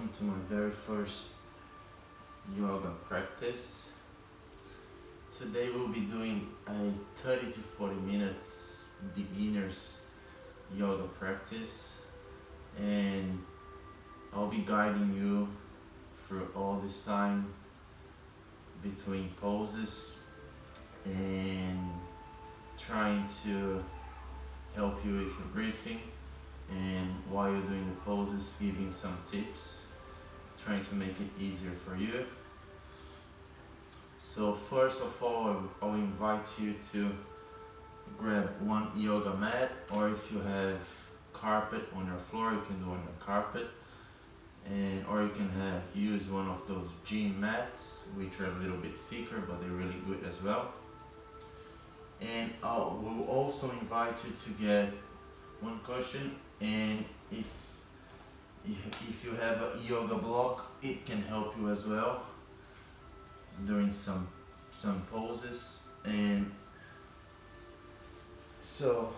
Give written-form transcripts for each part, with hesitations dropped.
welcome to my very first yoga practice. Today we'll be doing a 30 to 40 minutes beginners yoga practice, and I'll be guiding you through all this time between poses and trying to help you with your breathing, and while you're doing the poses, giving some tips, trying to make it easier for you. So first of all, I'll invite you to grab one yoga mat, or if you have carpet on your floor, you can do on your carpet, and or you can use one of those gym mats, which are a little bit thicker, but they're really good as well. And I will also invite you to get one cushion, and if you have a yoga block, it can help you as well during some poses. And so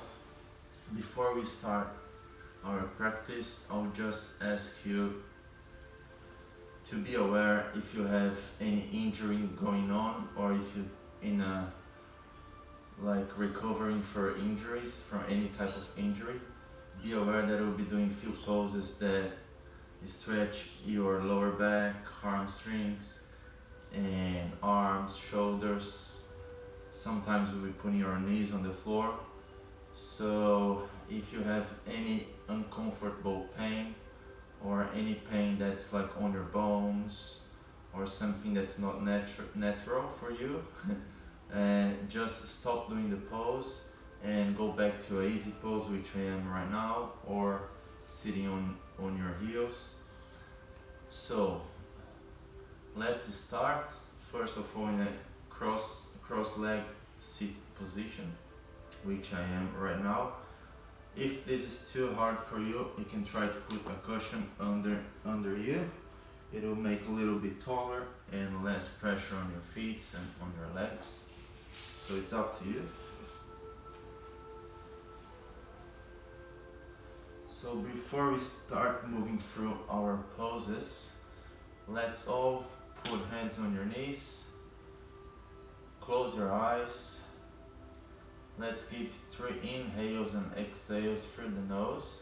before we start our practice, I'll just ask you to be aware if you have any injury going on, or if you're in a recovering for injuries, from any type of injury. Be aware that we'll be doing few poses that stretch your lower back, hamstrings, and arms, shoulders. Sometimes we'll be putting your knees on the floor. So if you have any uncomfortable pain, or any pain that's on your bones, or something that's not natural for you, and just stop doing the pose and go back to an easy pose, which I am right now, or sitting on your heels. So let's start. First of all, in a cross leg sit position, which I am right now. If this is too hard for you, you can try to put a cushion under you. It will make a little bit taller and less pressure on your feet and on your legs. So it's up to you. So before we start moving through our poses, let's all put hands on your knees. Close your eyes. Let's give 3 inhales and exhales through the nose,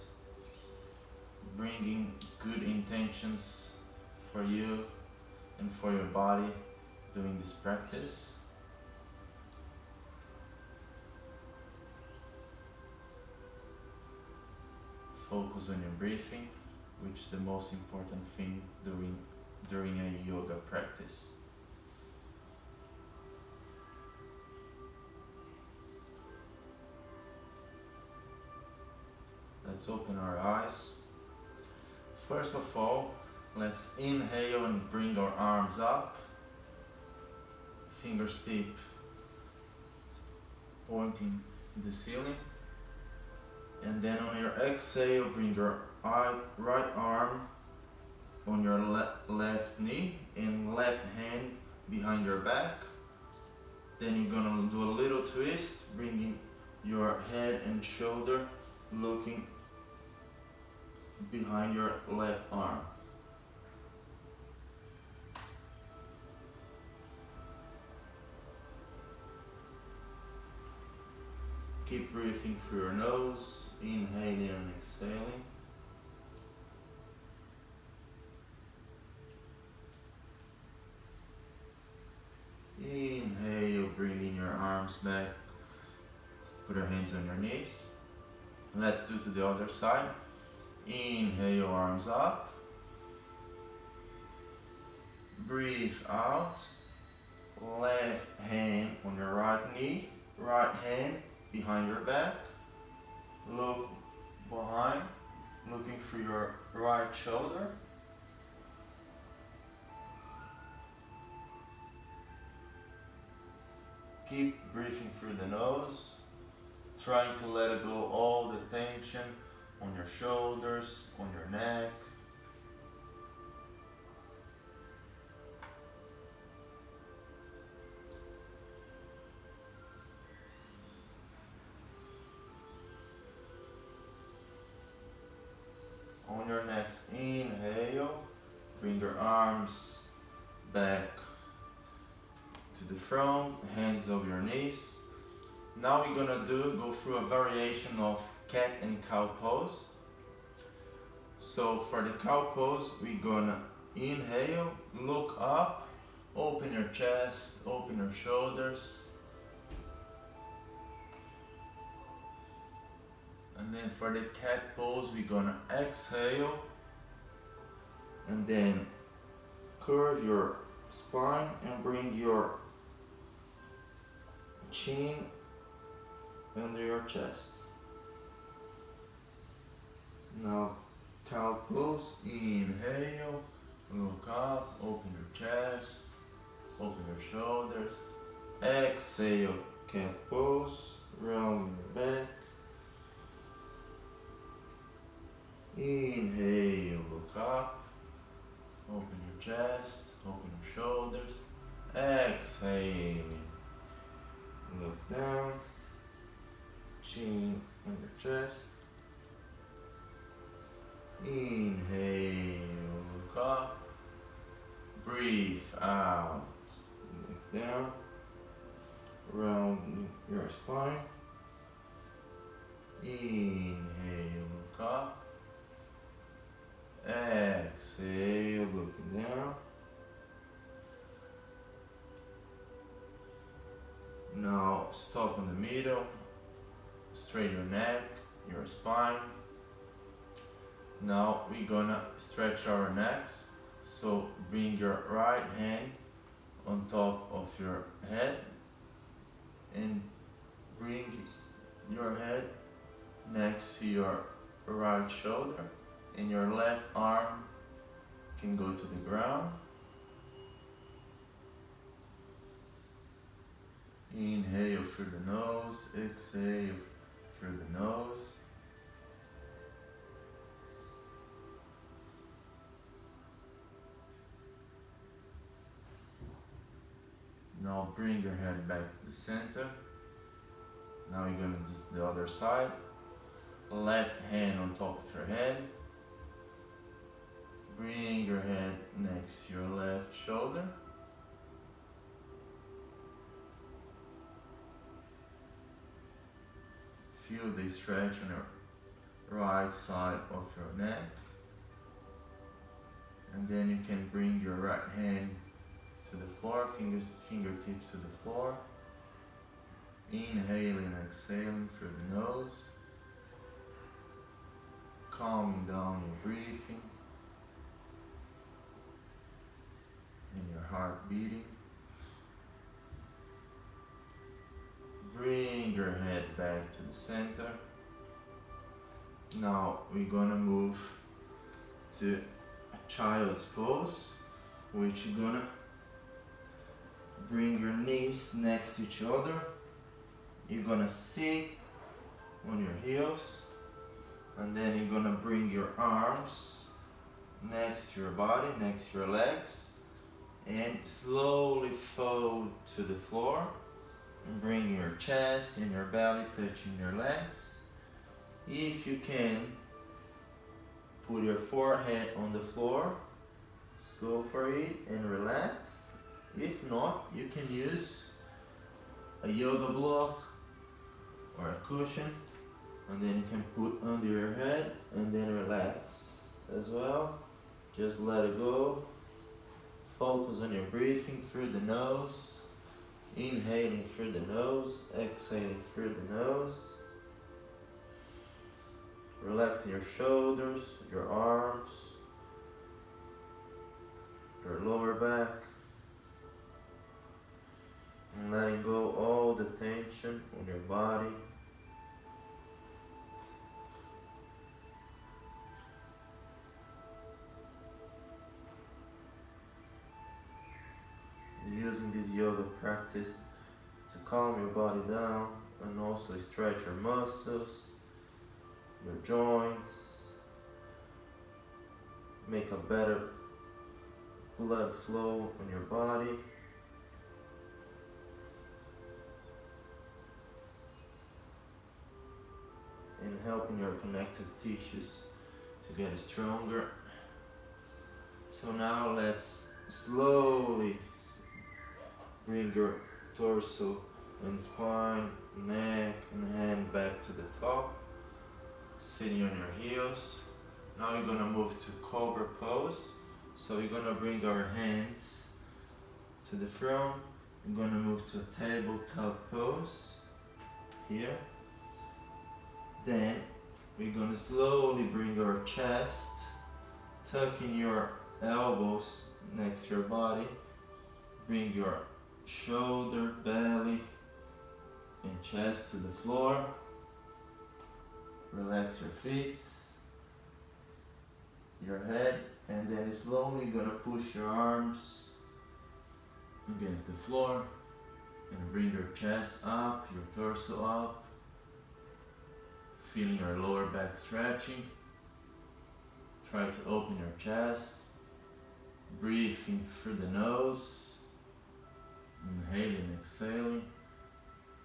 bringing good intentions for you and for your body doing this practice. Focus on your breathing, which is the most important thing during a yoga practice. Let's open our eyes. First of all, let's inhale and bring our arms up, fingers tip pointing to the ceiling. And then on your exhale, bring your right arm on your left knee and left hand behind your back. Then you're gonna do a little twist, bringing your head and shoulder looking behind your left arm. Keep breathing through your nose, inhaling and exhaling. Inhale, bringing your arms back. Put your hands on your knees. Let's do to the other side. Inhale, arms up. Breathe out. Left hand on your right knee, right hand behind your back. Look behind, looking through your right shoulder. Keep breathing through the nose, trying to let go all the tension on your shoulders, on your neck. On your next inhale, Bring your arms back to the front, hands over your knees. Now we're gonna go through a variation of cat and cow pose. So for the cow pose, we're gonna inhale, look up, open your chest, open your shoulders. And then for the cat pose, we're gonna exhale and then curve your spine and bring your chin under your chest. Now cow pose, inhale, look up, open your chest, open your shoulders. Exhale, cat pose, round your back. Inhale, look up, open your chest, open your shoulders. Exhaling, look down, chin on your chest. Inhale, look up, breathe out, look down, round your spine. Inhale, look up. Exhale, looking down. Now stop in the middle, straighten your neck, your spine. Now we're gonna stretch our necks. So bring your right hand on top of your head and bring your head next to your right shoulder, and your left arm can go to the ground. Inhale through the nose, exhale through the nose. Now bring your head back to the center. Now you're gonna do the other side. Left hand on top of your head. Bring your head next to your left shoulder. Feel the stretch on your right side of your neck. And then you can bring your right hand to the floor, fingertips to the floor. Inhaling and exhaling through the nose. Calming down your breathing. And your heart beating. Bring your head back to the center. Now we're gonna move to a child's pose, which you're gonna bring your knees next to each other. You're gonna sit on your heels, and then you're gonna bring your arms next to your body, next to your legs, and slowly fold to the floor. And bring your chest and your belly touching your legs. If you can, put your forehead on the floor. Just go for it and relax. If not, you can use a yoga block or a cushion, and then you can put under your head and then relax as well. Just let it go. Focus on your breathing through the nose. Inhaling through the nose, exhaling through the nose. Relaxing your shoulders, your arms, your lower back. And letting go all the tension on your body. Using this yoga practice to calm your body down and also stretch your muscles, your joints, make a better blood flow in your body. And helping your connective tissues to get stronger, So now let's slowly bring your torso and spine, neck and hand back to the top, sitting on your heels. Now you're gonna move to cobra pose. So you're gonna bring our hands to the front. You're gonna move to tabletop pose here. Then we're gonna slowly bring our chest, tucking your elbows next to your body. Bring your shoulder, belly, and chest to the floor. Relax your feet, your head, and then slowly you're gonna push your arms against the floor and bring your chest up, your torso up, feeling your lower back stretching. Try to open your chest, breathing through the nose, inhaling, exhaling.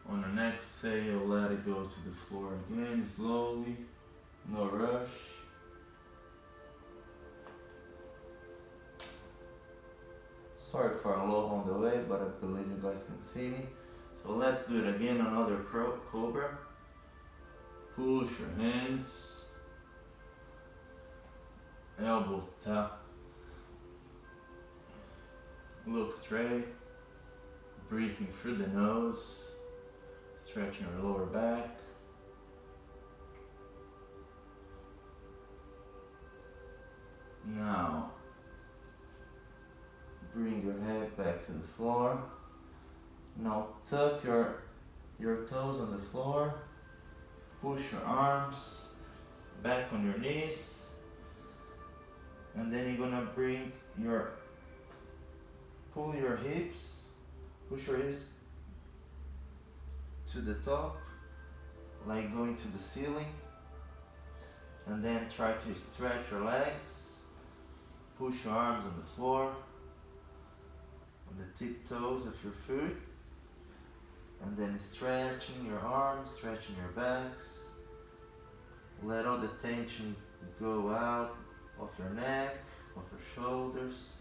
On an exhale, let it go to the floor again, slowly, no rush. Sorry for a low on the way, but I believe you guys can see me. So let's do it again, another cobra. Push your hands, elbow tap, look straight, breathing through the nose, stretching your lower back. Now, bring your head back to the floor. Now tuck your toes on the floor. Push your arms back on your knees. And then you're gonna pull your hips, push your hips to the top, like going to the ceiling. And then try to stretch your legs. Push your arms on the floor, on the tiptoes of your foot. And then stretching your arms, stretching your backs. Let all the tension go out of your neck, of your shoulders.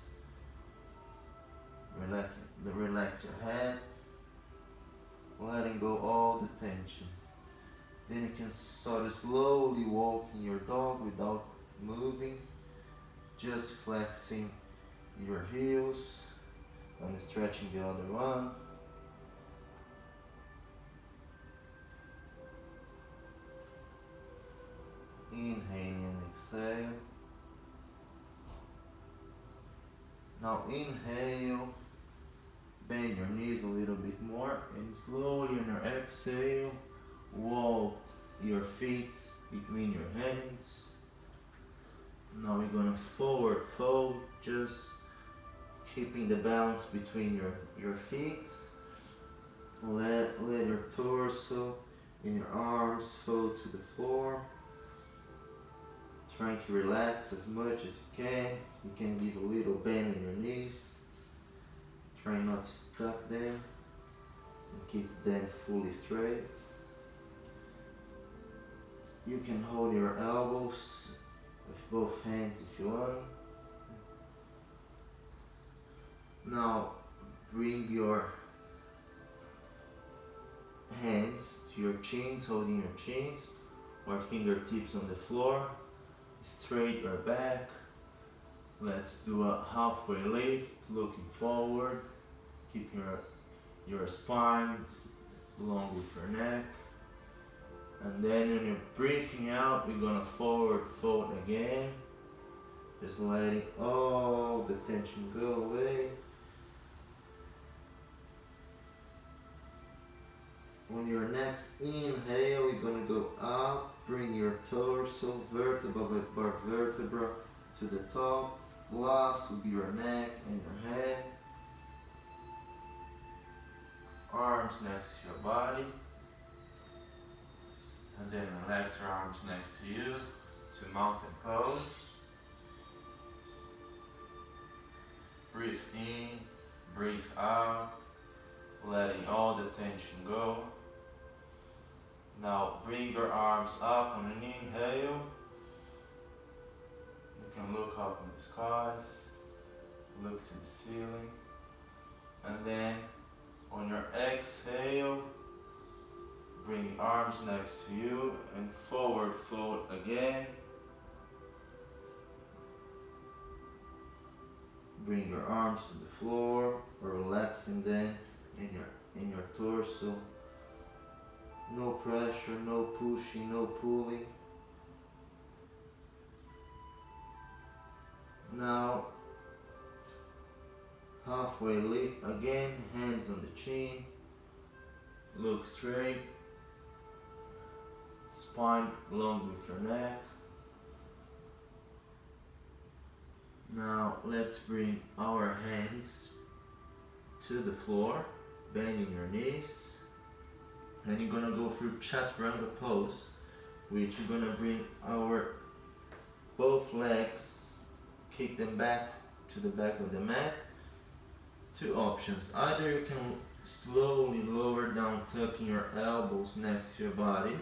Relax your head. Letting go all the tension. Then you can sort of slowly walk in your dog without moving. Just flexing your heels and stretching the other one. Inhale and exhale. Now inhale, bend your knees a little bit more, and slowly on your exhale, walk your feet between your hands. Now we're gonna forward fold, just keeping the balance between your feet. Let your torso and your arms fold to the floor. Trying to relax as much as you can. You can give a little bend in your knees. Try not to stuck them. And keep them fully straight. You can hold your elbows with both hands if you want. Now bring your hands to your chins, holding your chins, or fingertips on the floor. Straight your back. Let's do a halfway lift, looking forward. Keep your spine along with your neck. And then when you're breathing out, we're gonna forward fold again. Just letting all the tension go away. On your next inhale, we're gonna go up. Bring your torso vertebra by vertebra to the top. Last will be your neck and your head. Arms next to your body. And then relax your arms next to you to mountain pose. Breathe in, breathe out, letting all the tension go. Now bring your arms up on an inhale. You can look up in the skies. look to the ceiling, and then on your exhale, bring arms next to you and forward fold again. Bring your arms to the floor, relaxing them in your torso. No pressure, no pushing, no pulling. Now, halfway lift again, hands on the chin, look straight, spine long with your neck. Now let's bring our hands to the floor, bending your knees, and you're gonna go through chaturanga pose, which you're gonna bring our both legs, kick them back to the back of the mat. Two options: either you can slowly lower down, tucking your elbows next to your body,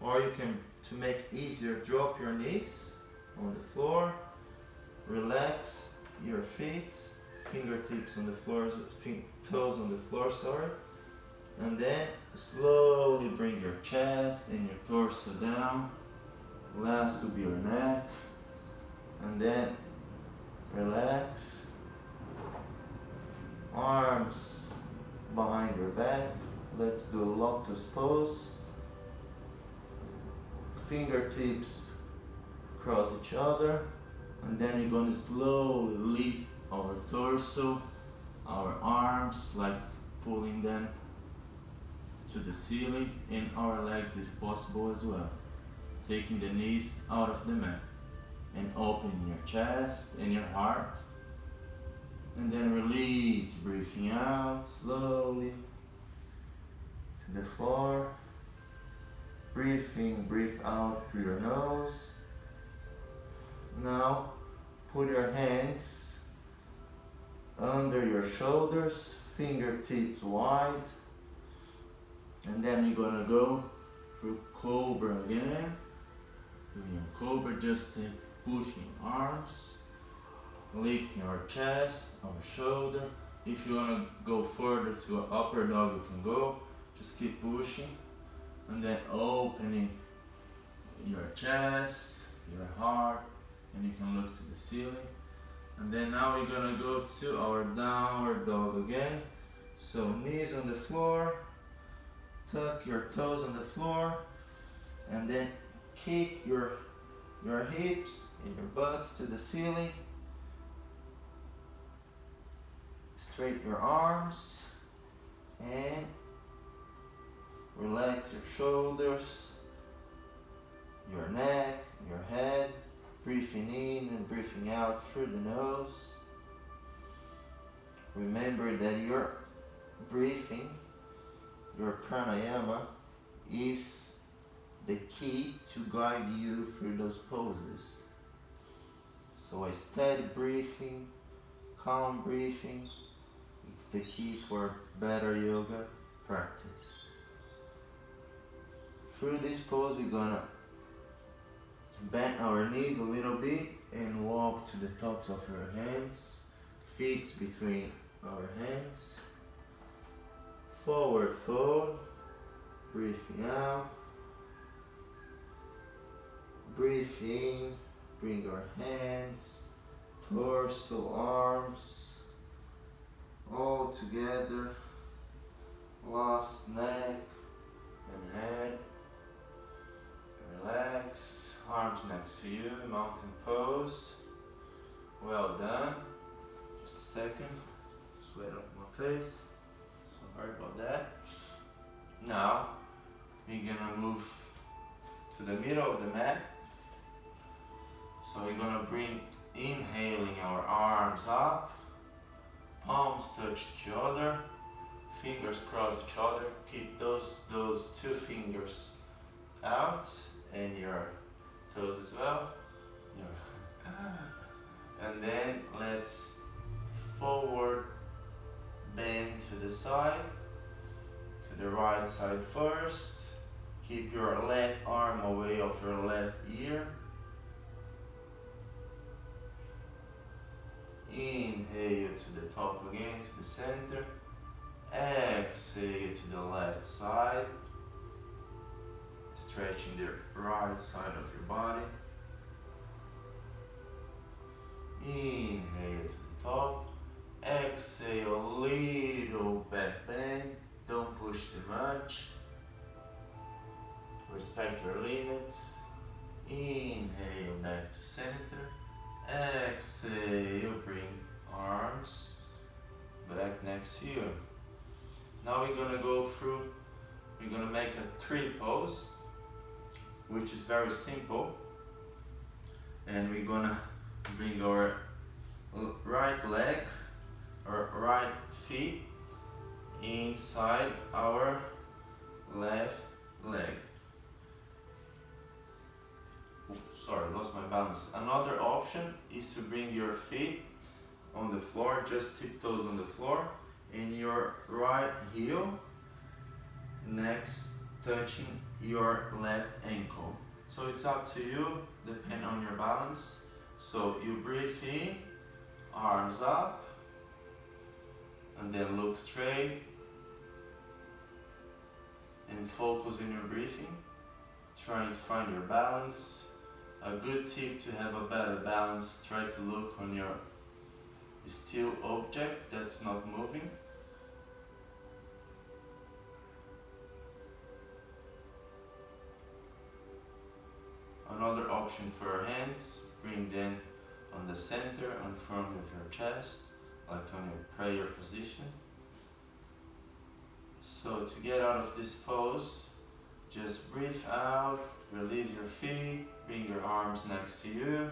or you can, to make it easier, drop your knees on the floor, relax your feet, fingertips on the floor, toes on the floor, sorry, and then slowly bring your chest and your torso down. Last will be your neck, and then relax. Arms behind your back. Let's do a lotus pose. Fingertips cross each other, and then you're going to slowly lift our torso, our arms, like pulling them to the ceiling, and our legs if possible as well. Taking the knees out of the mat and opening your chest and your heart. And then release, breathing out slowly to the floor. Breathe in, breathe out through your nose. Now put your hands under your shoulders, fingertips wide, and then you're gonna go through cobra again. Doing your cobra, just pushing arms, lifting our chest, our shoulder. If you wanna go further to an upper dog, you can go. Just keep pushing, and then opening your chest, your heart, and you can look to the ceiling. And then now we're gonna go to our downward dog again. So knees on the floor, tuck your toes on the floor, and then kick your hips and your butts to the ceiling. Straighten your arms and relax your shoulders, your neck, your head. Breathing in and breathing out through the nose. Remember that your breathing, your pranayama, is the key to guide you through those poses. So a steady breathing, calm breathing, it's the key for better yoga practice. Through this pose, we're gonna bend our knees a little bit and walk to the tops of your hands, feet between our hands. Forward fold, breathing out. Breathe in, bring your hands, torso, arms, all together. Last neck and head. Relax, arms next to you, mountain pose. Well done. Just a second, sweat off my face. Sorry about that. Now, we're gonna move to the middle of the mat. So we're gonna bring, inhaling our arms up, palms touch each other, fingers cross each other. Keep those two fingers out, and your toes as well. And then let's forward bend to the side, to the right side first. Keep your left arm away of your left ear. Inhale to the top again, to the center. Exhale to the left side. Stretching the right side of your body. Inhale to the top. Exhale, a little back bend. Don't push too much. Respect your limits. Inhale back to center. Exhale, bring arms back next to you. Now we're gonna we're gonna make a tree pose, which is very simple. And we're gonna bring our right leg or right feet inside our left leg. Sorry, lost my balance. Another option is to bring your feet on the floor, just tiptoes on the floor, and your right heel next touching your left ankle. So it's up to you, depending on your balance. So you breathe in, arms up, and then look straight and focus on your breathing, trying to find your balance. A good tip to have a better balance, try to look on your still object that's not moving. Another option for your hands, bring them on the center, in front of your chest, like on your prayer position. So to get out of this pose, just breathe out, release your feet, bring your arms next to you.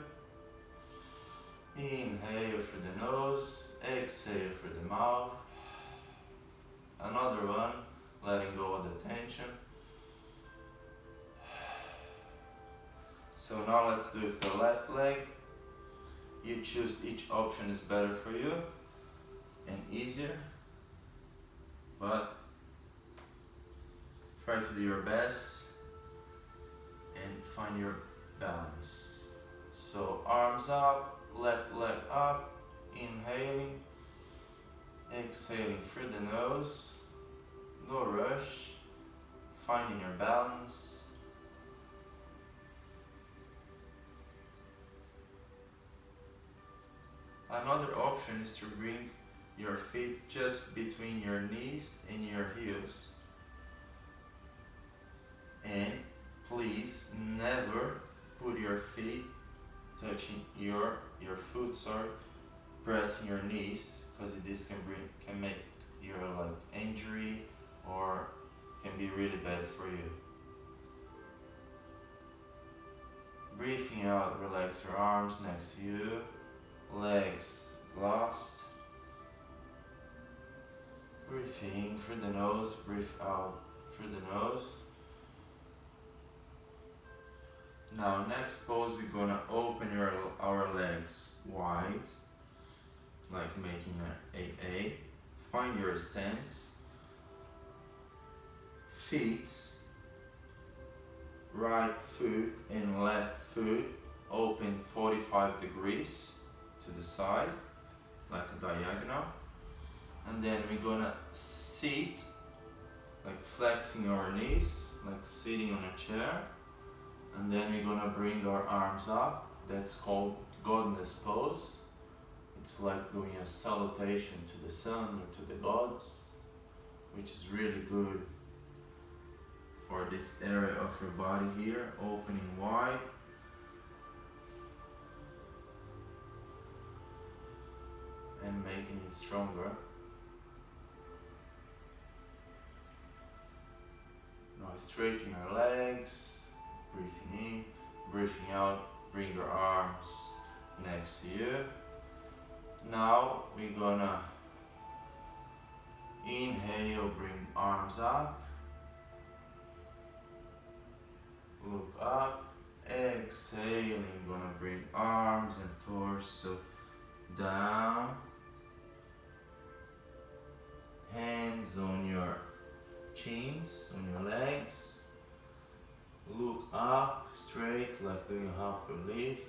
Inhale through the nose, exhale through the mouth. Another one, letting go of the tension. So now let's do it with the left leg. You choose each option is better for you and easier, but try to do your best and find your balance. So arms up, left leg up, inhaling, exhaling through the nose, no rush, finding your balance. Another option is to bring your feet just between your knees and your heels. And please never put your feet touching your foot, pressing your knees, because this can make your injury or can be really bad for you. Breathing out, relax your arms next to you, legs lost. Breathe in through the nose, breathe out through the nose. Now next pose, we're gonna open our legs wide, like making an AA. Find your stance. Feet, right foot and left foot open 45 degrees to the side, like a diagonal. And then we're gonna sit, like flexing our knees, like sitting on a chair. And then we're gonna bring our arms up. That's called goddess pose. It's like doing a salutation to the sun or to the gods, which is really good for this area of your body here, opening wide. And making it stronger. Now straighten your legs. Breathing in, breathing out, bring your arms next to you. Now we're gonna inhale, bring arms up, look up, exhaling, gonna bring arms and torso down, hands on your chins, on your legs. Look up, straight, like doing half relief.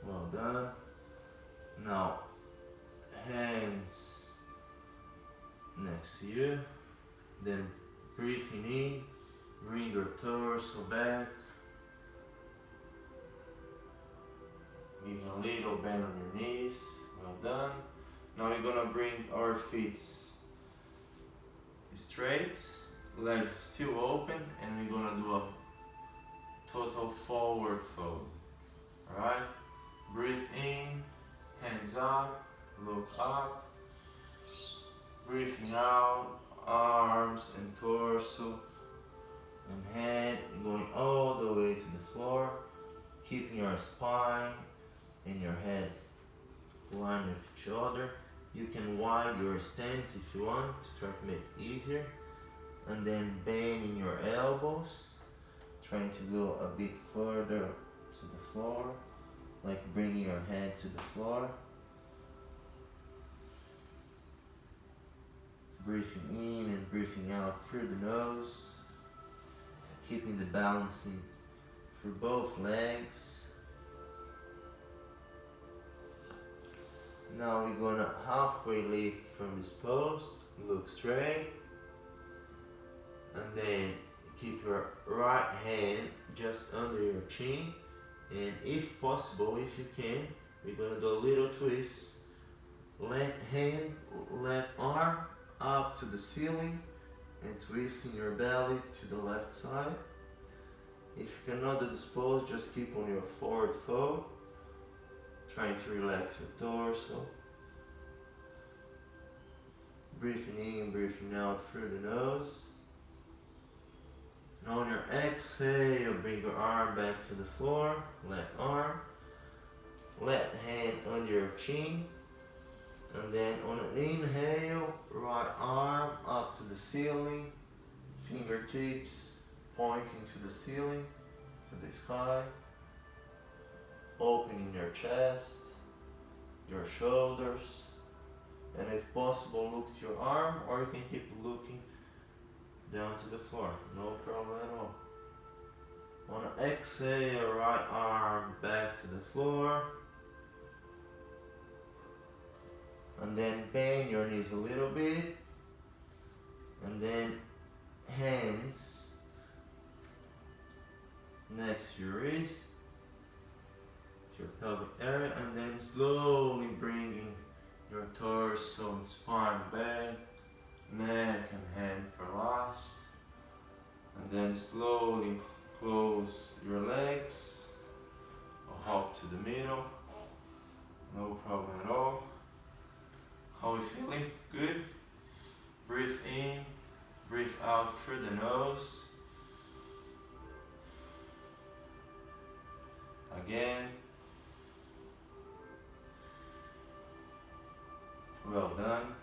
Well done. Now, hands next to you. Then breathing in, bring your torso back. Give me a little bend on your knees. Well done. Now we're gonna bring our feet straight, legs still open, and we're gonna do a total forward fold. Alright? Breathe in, hands up, look up. Breathing out, arms and torso and head going all the way to the floor, keeping your spine and your heads aligned with each other. You can widen your stance if you want to try to make it easier, and then bending your elbows, trying to go a bit further to the floor, like bringing your head to the floor. Breathing in and breathing out through the nose, keeping the balancing for both legs. Now we're gonna halfway lift from this pose, look straight, and then keep your right hand just under your chin, and if possible, if you can, we're gonna do a little twist. Left hand, left arm up to the ceiling and twisting your belly to the left side. If you cannot do this pose, just keep on your forward fold, trying to relax your torso. Breathing in, breathing out through the nose. And on your exhale, bring your arm back to the floor, left arm, left hand under your chin. And then on an inhale, right arm up to the ceiling, fingertips pointing to the ceiling, to the sky, opening your chest, your shoulders, and if possible, look to your arm, or you can keep looking down to the floor, no problem at all. On an exhale, right arm back to the floor. And then bend your knees a little bit, and then hands next to your wrist, to your pelvic area, and then slowly bringing your torso and spine back, neck and head for last, and then slowly close your legs, or hop to the middle, no problem at all. How are you feeling? Good? Breathe in, breathe out through the nose. Again. Well done.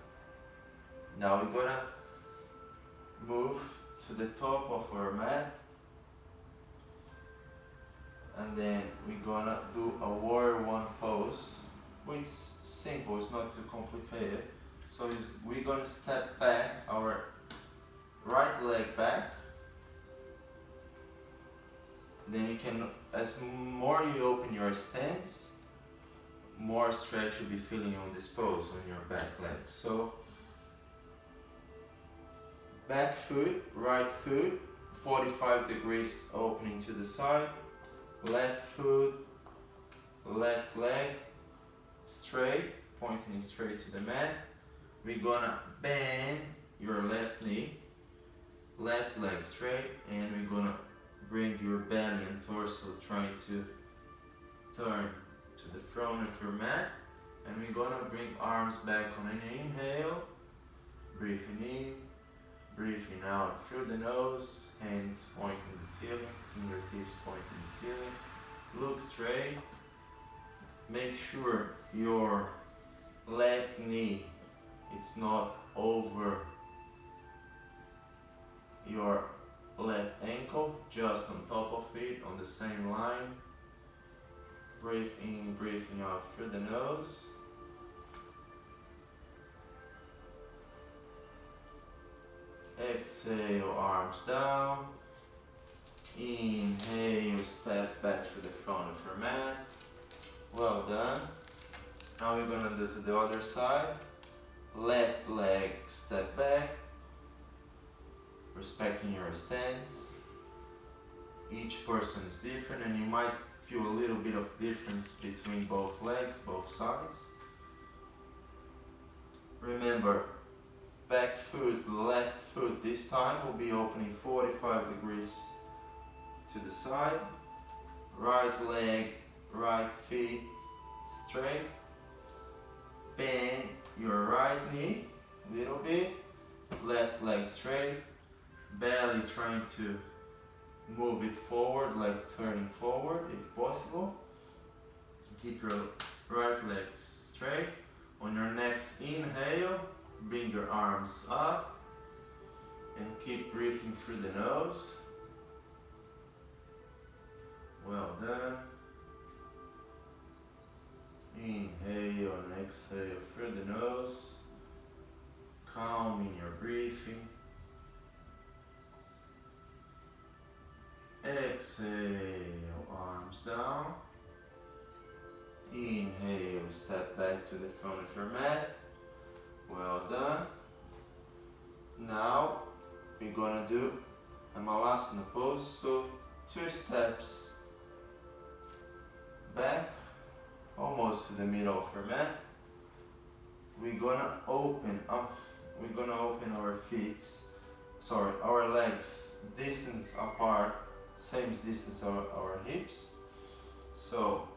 Now we're gonna move to the top of our mat, and then we're gonna do a warrior one pose. It's simple, it's not too complicated. So we're gonna step back, our right leg back. Then you can, as more you open your stance, more stretch you'll be feeling on this pose on your back leg. So back foot, right foot, 45 degrees opening to the side, left foot, left leg, straight, pointing straight to the mat. We're gonna bend your left knee, left leg straight, and we're gonna bring your belly and torso trying to turn to the front of your mat. And we're gonna bring arms back on an inhale, breathing in, breathing out through the nose, hands pointing the ceiling, fingertips pointing the ceiling. Look straight. Make sure your left knee, it's not over your left ankle, just on top of it, on the same line. Breathe in, breathing out through the nose. Exhale, arms down. Inhale, step back to the front of your mat. Well done. Now we're gonna do to the other side. Left leg step back, respecting your stance. Each person is different and you might feel a little bit of difference between both legs, both sides. Remember, back foot, left foot this time will be opening 45 degrees to the side. Right leg, right feet straight. Bend your right knee a little bit. Left leg straight. Belly trying to move it forward, like turning forward if possible. Keep your right leg straight. On your next inhale, bring your arms up and keep breathing through the nose. Well done. Inhale and exhale through the nose. Calming your breathing. Exhale, arms down. Inhale, step back to the front of your mat. Well done. Now we're gonna do a malasana pose. So 2 steps back, almost to the middle of your mat. We're gonna open up. We're gonna open our legs distance apart, same distance our hips. So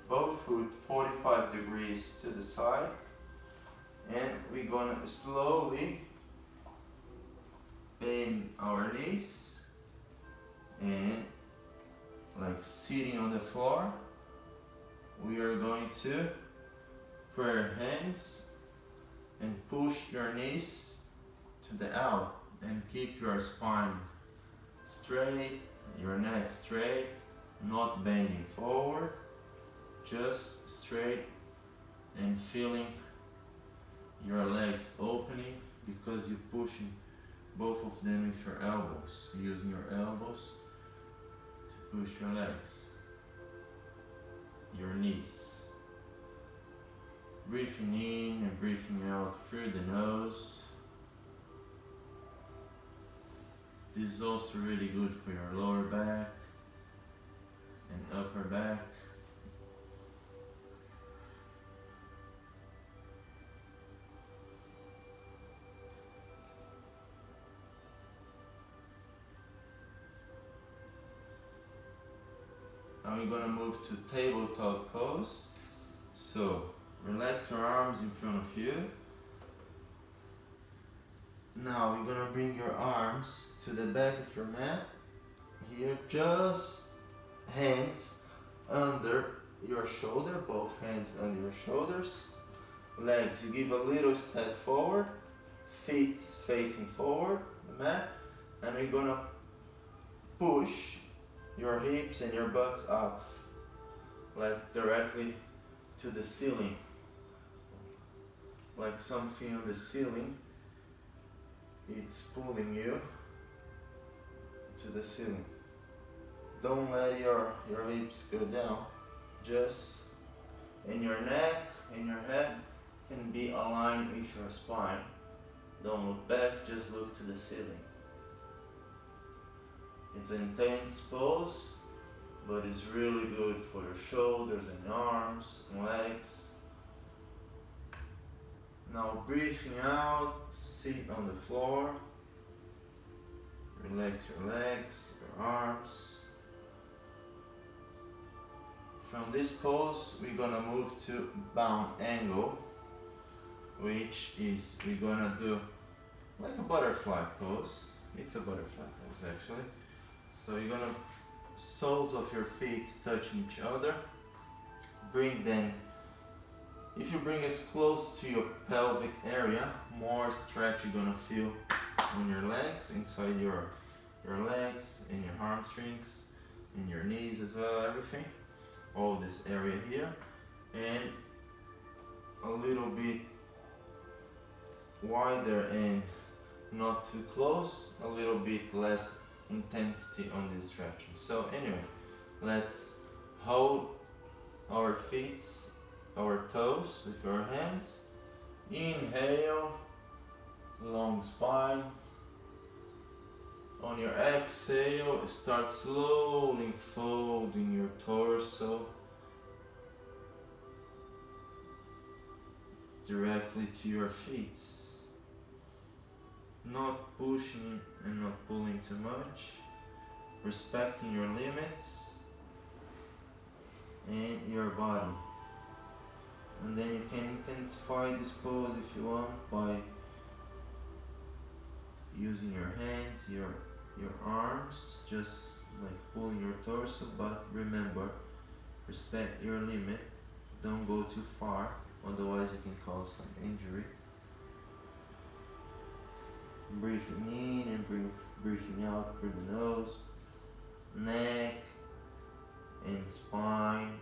both foot 45 degrees to the side, and we're gonna slowly bend our knees and, like sitting on the floor, we are going to put our hands and push your knees to the out and keep your spine straight, your neck straight, not bending forward, just straight, and feeling your legs opening because you're pushing both of them with your elbows, using your elbows to push your legs, your knees. Breathing in and breathing out through the nose. This is also really good for your lower back and upper back. Now we're gonna move to tabletop pose. So relax your arms in front of you. Now we're gonna bring your arms to the back of your mat. Here, just hands under your shoulder, both hands under your shoulders. Legs, you give a little step forward, feet facing forward, the mat, and we're gonna push your hips and your butts up, like directly to the ceiling, like something on the ceiling. It's pulling you to the ceiling. Don't let your hips go down. Just in your neck and your head can be aligned with your spine. Don't look back, just look to the ceiling. It's an intense pose, but it's really good for your shoulders and arms and legs. Now breathing out, sit on the floor. Relax your legs, your arms. From this pose, we're gonna move to bound angle, which is we're gonna do like a butterfly pose. It's a butterfly pose actually. So you're gonna soles of your feet touching each other. Bring them. If you bring as close to your pelvic area, more stretch you're gonna feel on your legs, inside your legs, in your hamstrings, in your knees as well, everything. All this area here. And a little bit wider and not too close, a little bit less intensity on this stretching. So anyway, let's hold our feet our toes with our hands. Inhale, long spine. On your exhale, start slowly folding your torso directly to your feet. Not pushing and not pulling too much. Respecting your limits and your body. And then you can intensify this pose if you want by using your hands, your arms, just like pulling your torso, but remember, respect your limit. Don't go too far, otherwise you can cause some injury. Breathing in and breathing out through the nose, neck and spine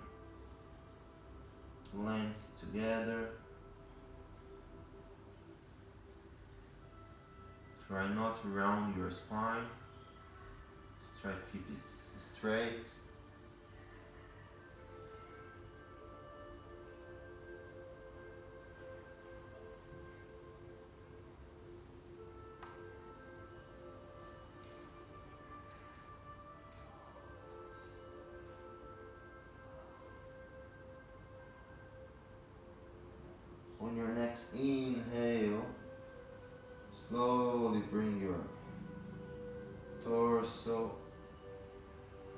length together. Try not to round your spine. Just try to keep it straight. On your next inhale, slowly bring your torso.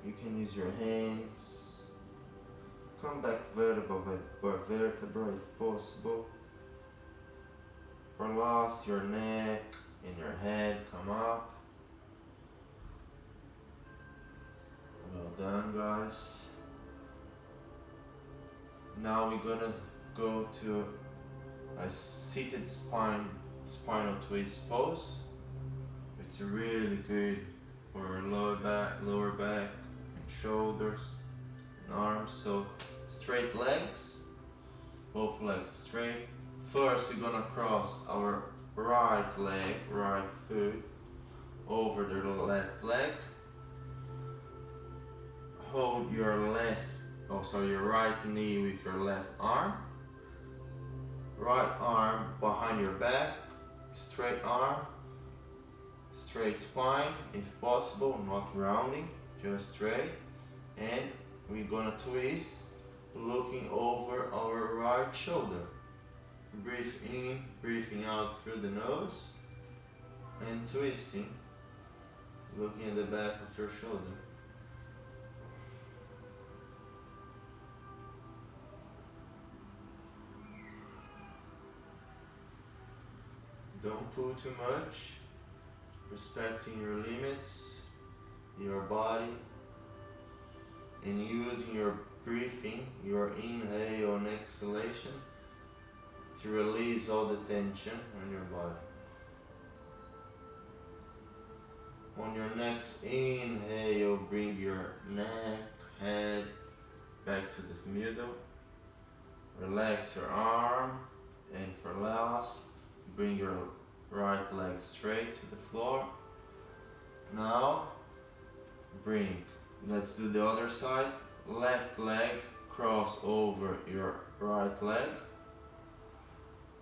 You can use your hands. Come back vertebra by vertebra if possible. Relax your neck and your head. Come up. Well done, guys. Now we're gonna go to a seated spinal twist pose. It's really good for lower back and shoulders and arms. So straight legs, both legs straight. First we're gonna cross our right leg, right foot over the left leg. Hold your your right knee with your left arm. Right arm behind your back, straight arm, straight spine if possible, not rounding, just straight. And we're gonna twist, looking over our right shoulder. Breathe in, breathing out through the nose, and twisting, looking at the back of your shoulder. Don't pull too much, respecting your limits, your body, and using your breathing, your inhale and exhalation to release all the tension on your body. On your next inhale, bring your neck, head back to the middle. Relax your arm, and for last, bring your right leg straight to the floor. Now, let's do the other side. Left leg, cross over your right leg.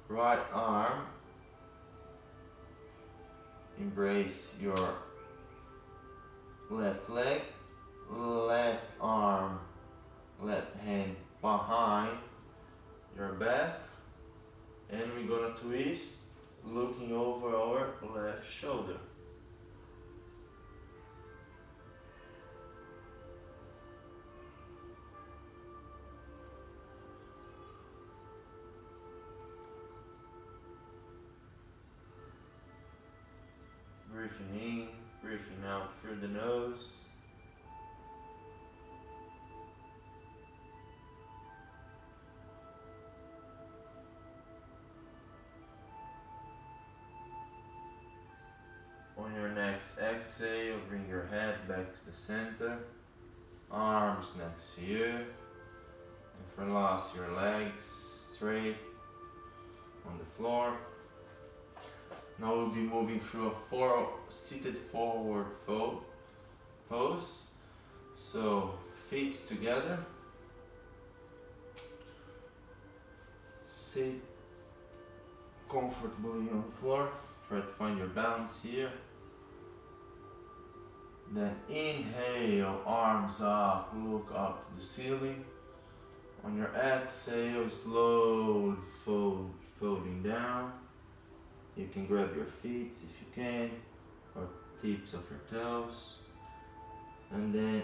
Right arm, embrace your left leg. Left arm, left hand behind your back. And we're gonna twist, looking over our left shoulder. Breathing in, breathing out through the nose. On your next exhale, bring your head back to the center, arms next to you, and for last, your legs straight on the floor. Now we'll be moving through a seated forward fold pose. So feet together, sit comfortably on the floor. Try to find your balance here. Then inhale, arms up, look up to the ceiling. On your exhale, slowly folding down. You can grab your feet if you can, or tips of your toes. And then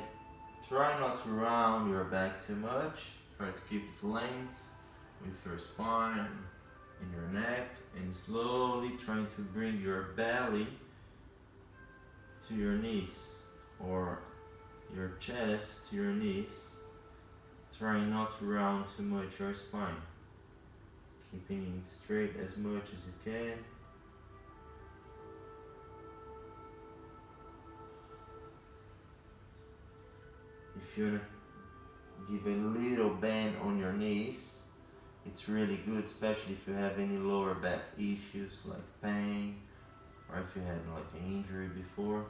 try not to round your back too much. Try to keep it length with your spine and your neck, and slowly trying to bring your belly to your knees, or your chest to your knees. Try not to round too much your spine, keeping it straight as much as you can. If you wanna give a little bend on your knees, it's really good, especially if you have any lower back issues like pain, or if you had like an injury before.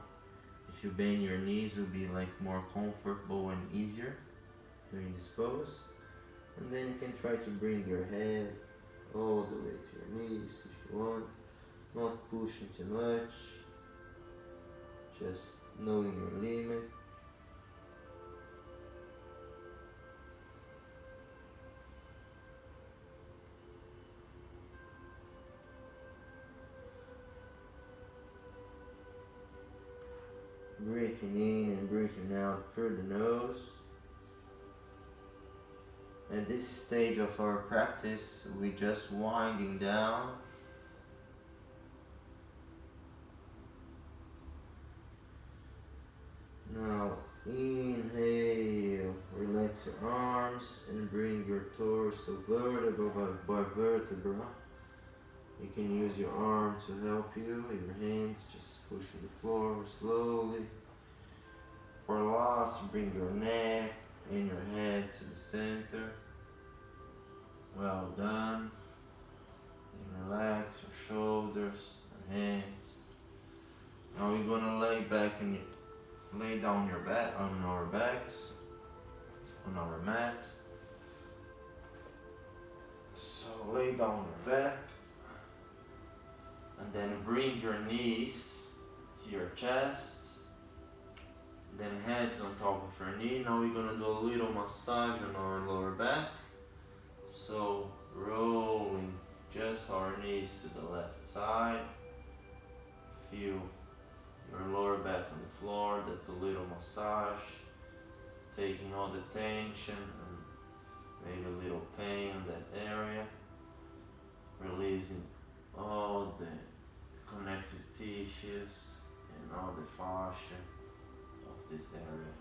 If you bend your knees, it will be like more comfortable and easier doing this pose. And then you can try to bring your head all the way to your knees if you want, not pushing too much, just knowing your limit. Breathing in and breathing out through the nose. At this stage of our practice, we're just winding down. Now inhale, relax your arms and bring your torso vertebra by vertebra. You can use your arm to help you, your hands just pushing the floor slowly. For last, bring your neck and your head to the center. Well done. And relax your shoulders and hands. Now we're gonna lay down your back on our backs, on our mat. So lay down your back, and then bring your knees to your chest. Then heads on top of your knee. Now we're gonna do a little massage on our lower back. So rolling just our knees to the left side. Feel your lower back on the floor. That's a little massage. Taking all the tension and maybe a little pain in that area. Releasing all the connective tissues and all the fascia of this area.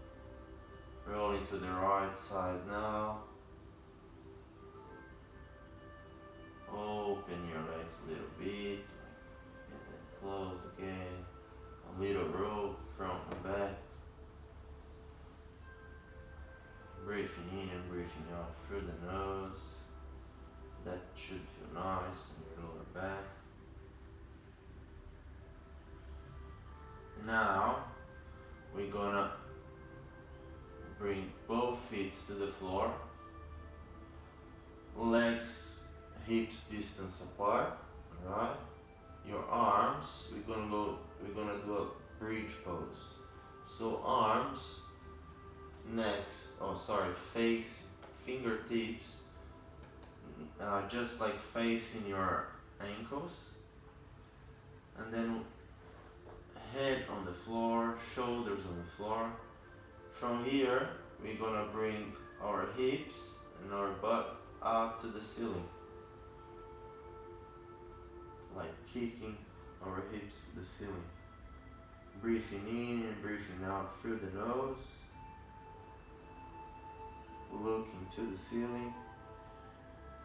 Rolling to the right side now. Open your legs a little bit and then close again. A little roll front and back. Breathing in and breathing out through the nose. That should feel nice in your lower back. Now we're gonna bring both feet to the floor. Legs hips distance apart. Alright? Your arms, we're gonna do a bridge pose. So arms face fingertips just like facing your ankles, and then head on the floor, shoulders on the floor. From here we're gonna bring our hips and our butt up to the ceiling, like kicking our hips to the ceiling. Breathing in and breathing out through the nose. Looking to the ceiling,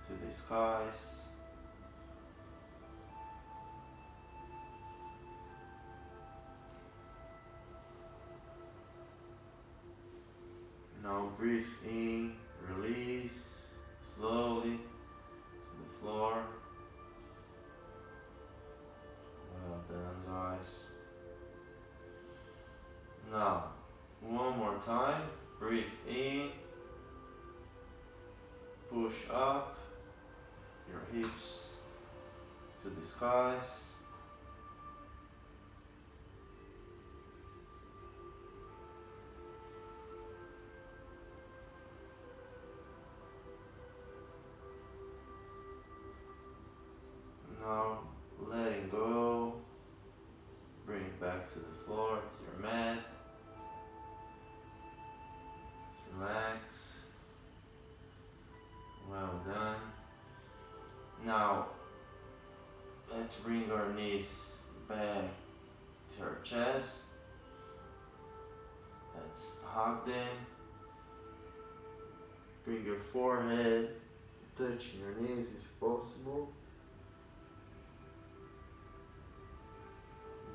to the skies. Now breathe in, release slowly to the floor. Well done, guys. Now, one more time. Breathe in, push up your hips to the skies. Now letting go, bring it back to the floor, to your mat. Relax. Well done. Now let's bring our knees back to our chest. Let's hug them. Bring your forehead touching your knees if possible.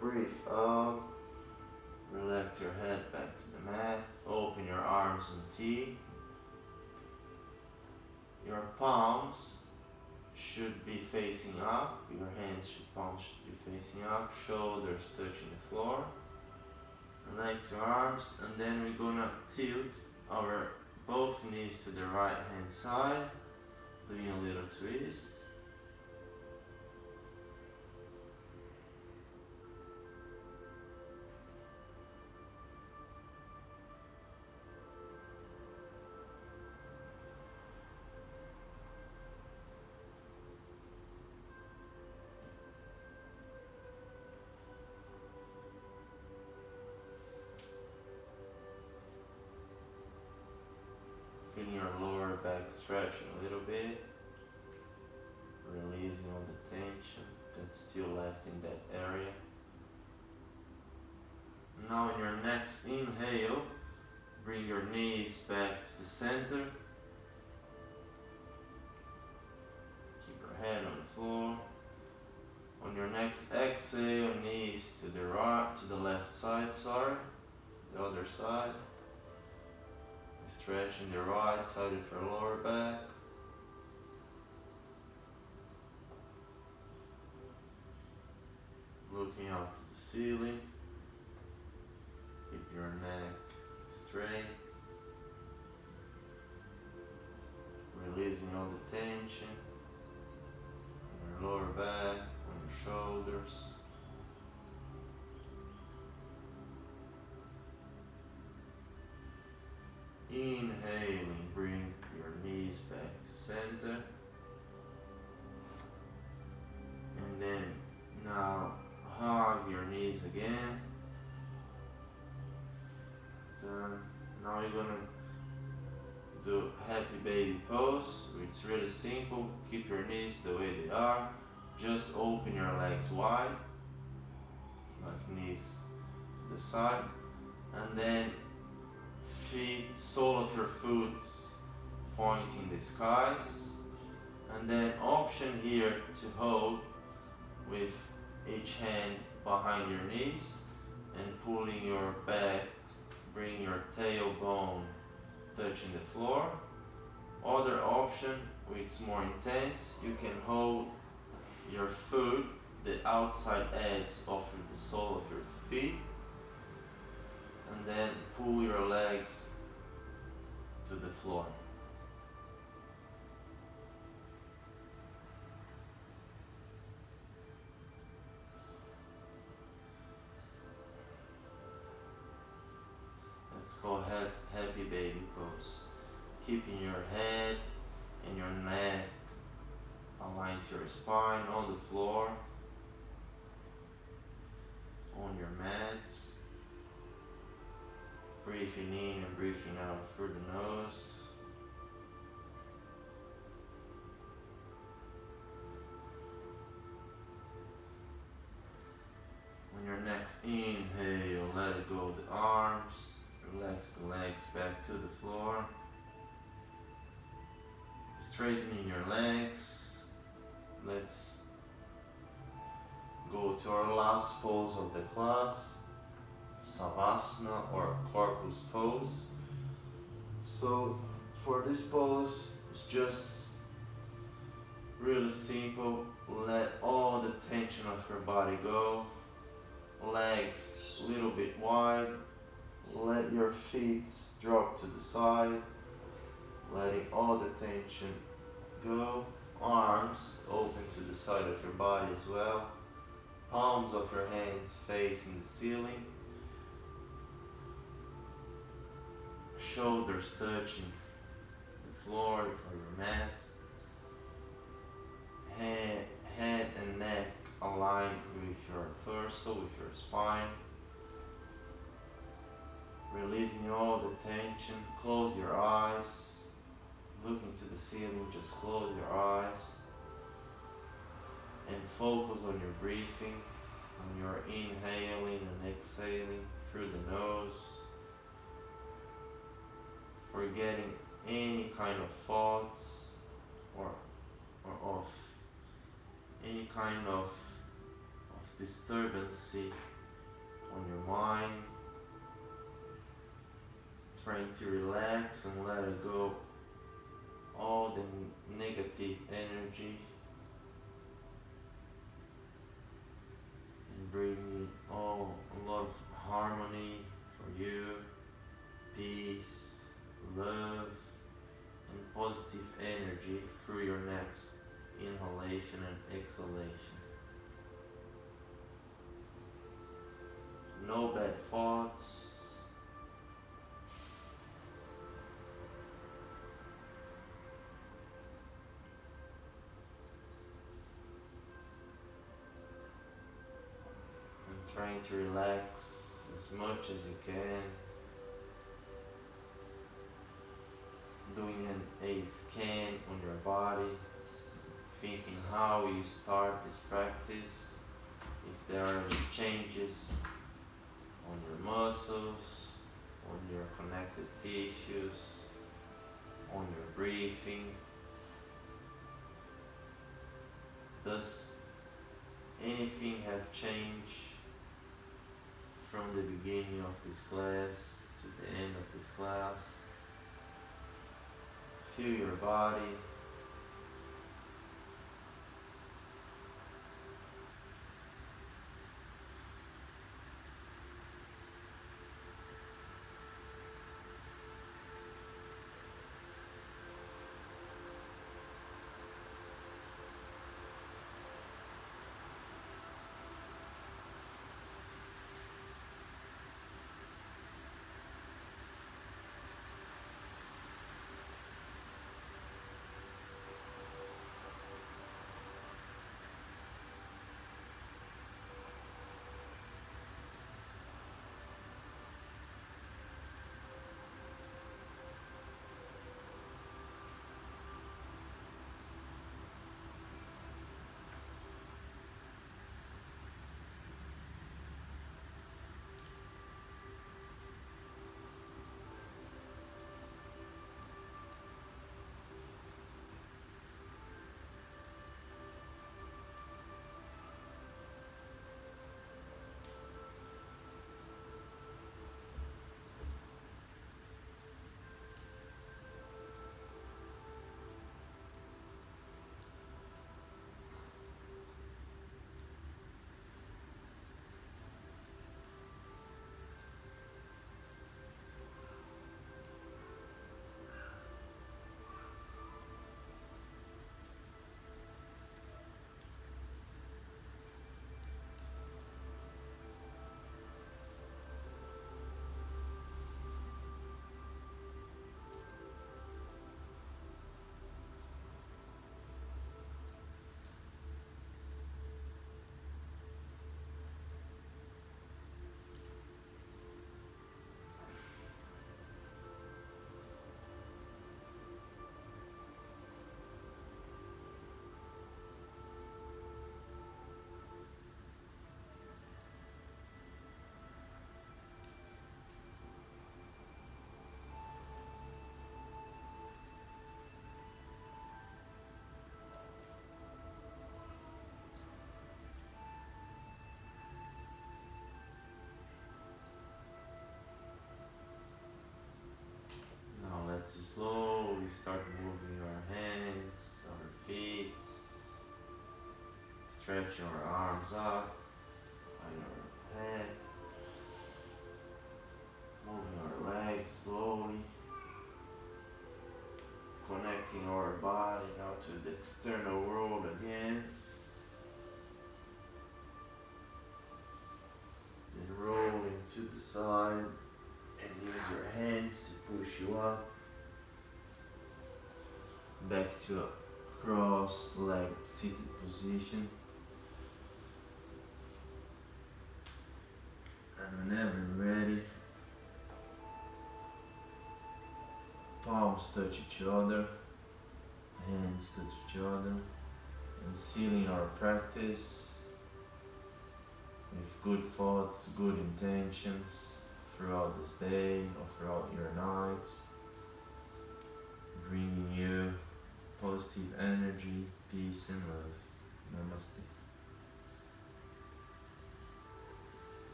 Breathe out. Relax your head back to the mat. Open your arms in T. Your palms should be facing up. Your palms should be facing up. Shoulders touching the floor. Relax your arms, and then we're gonna tilt our both knees to the right hand side, doing a little twist. Feeling your lower back stretching a little bit, releasing all the tension that's still left in that area. Now in your next inhale, bring your knees back to the center. Keep your head on the floor. On your next exhale, knees to the right, to the left side, the other side. Stretching the right side of your lower back. Looking up to the ceiling. Keep your neck straight. Releasing all the tension on your lower back, on your shoulders. Inhaling, bring your knees back to center. And then now hug your knees again. Done. Now you're gonna do happy baby pose. It's really simple. Keep your knees the way they are. Just open your legs wide, like knees to the side, and then sole of your foot pointing the skies, and then option here to hold with each hand behind your knees and pulling your back, bring your tailbone touching the floor. Other option, which is more intense, you can hold your foot, the outside edge of the sole of your feet, and then pull your legs to the floor. Let's go happy baby pose. Keeping your head and your neck aligned to your spine on the floor, on your mat. Breathing in and breathing out through the nose. On your next inhale, let go of the arms. Relax the legs back to the floor. Straightening your legs. Let's go to our last pose of the class. Savasana or corpus pose. So for this pose, it's just really simple. Let all the tension of your body go. Legs a little bit wide. Let your feet drop to the side, letting all the tension go. Arms open to the side of your body as well. Palms of your hands facing the ceiling. Shoulders touching the floor or your mat. Head and neck aligned with your torso, with your spine. Releasing all the tension. Close your eyes. Look into the ceiling, just close your eyes. And focus on your breathing, on your inhaling and exhaling through the nose. Forgetting any kind of thoughts or of any kind of disturbance on your mind. Trying to relax and let it go, all the negative energy, and bring a lot of harmony for you, peace, love, and positive energy through your next inhalation and exhalation. No bad thoughts. And trying to relax as much as you can. Doing a scan on your body, thinking how you start this practice, if there are any changes on your muscles, on your connective tissues, on your breathing. Does anything have changed from the beginning of this class to the end of this class? Feel your body. Let's slowly start moving our hands, our feet, stretching our arms up on your head, moving our legs slowly, connecting connecting our body now to the external world again. Then rolling to the side and use your hands to push you up. Back to a cross-legged seated position. And whenever you're ready, palms touch each other, hands touch each other, and sealing our practice with good thoughts, good intentions throughout this day or throughout your night, bringing you positive energy, peace and love. Namaste.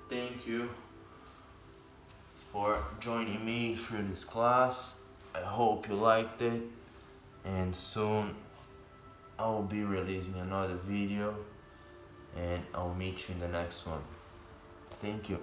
Thank you for joining me through this class. I hope you liked it, and soon I will be releasing another video, and I'll meet you in the next one. Thank you.